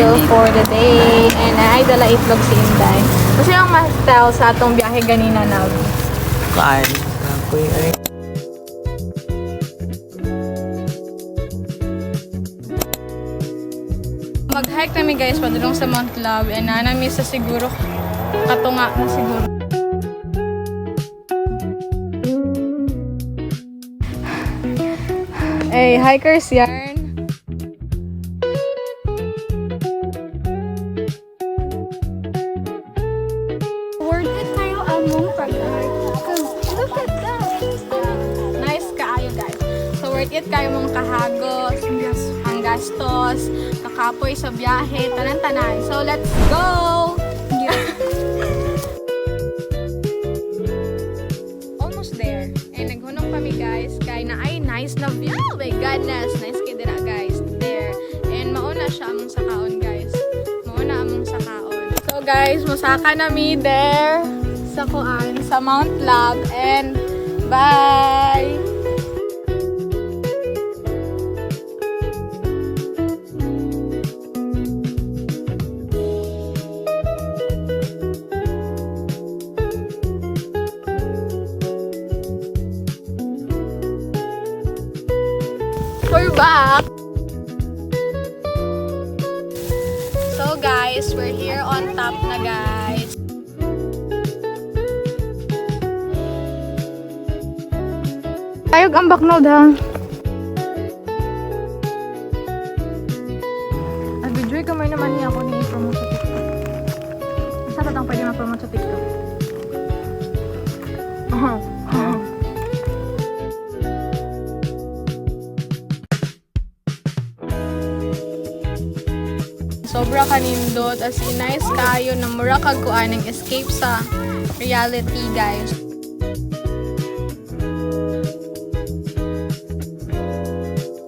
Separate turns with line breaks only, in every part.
meal for the day. And ay dala itlog si Inday. Kasi yung ma-tell sa atong biyahe ganina na.
Kaan. Ako'y ay.
Mag-hike kami guys padulong sa Mount Love and nanami sa siguro katunga na siguro. Hey, hikers yarn. Worth it kayo among pag-hike. Cause look at that. Nice kaayo guys. So worth it kayo mong kahagos, ang gastos, kakapoy sa biyahe, tanan-tanan. So let's go! Almost there. And naghunong kami guys. Kaya na ay nice na view. Oh my goodness. Nice kay dira guys. There. And mauna siya among sakaon guys. Mauna among sakaon. So guys, musaka na mi there sa kuan sa Mount Love. And bye! We're back! So guys, we're here on top na guys. Ayog ang backload ha. Nag-enjoy kamay naman niya ako ni promote sa TikTok. Isa pa tang pwede ma-promote sa TikTok. Sobra kanindot as in nice kayo na mura kag kuan ng escape sa reality guys.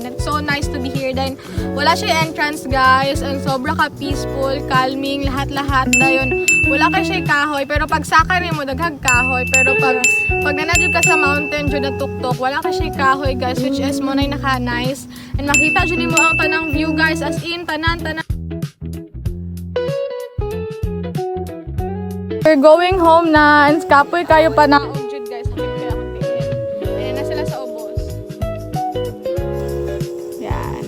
It's so nice to be here. Then wala siya entrance guys and sobra ka peaceful, calming, lahat-lahat dayon. Wala ka siya kahoy pero pag saka mo daghag kahoy pero pag nanadyo ka sa mountain jud na tuktok wala ka siya kahoy guys which is mo nay naka nice and makita jud nimo ang tanang view guys as in tanan. We're going home na and kapoy kayo pa na jud guys. Sakit kaya akong tingin. Ayan na sila sa ubos. Yan.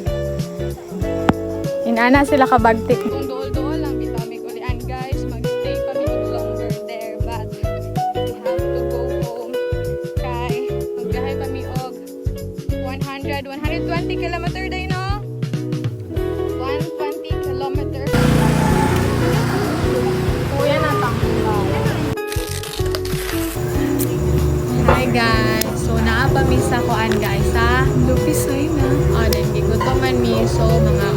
Inana sila kabagtik. Kung dool-dool lang bitaw mi kulian guys. Mag-stay kami longer there but we have to go home. Kay magbiyahe kami og 120 kilometer day no? 120 kilometer. Kuya na Hi guys! So naapami sa kuan guys ha? Lupisay na. O, then gigutoman mi. So mga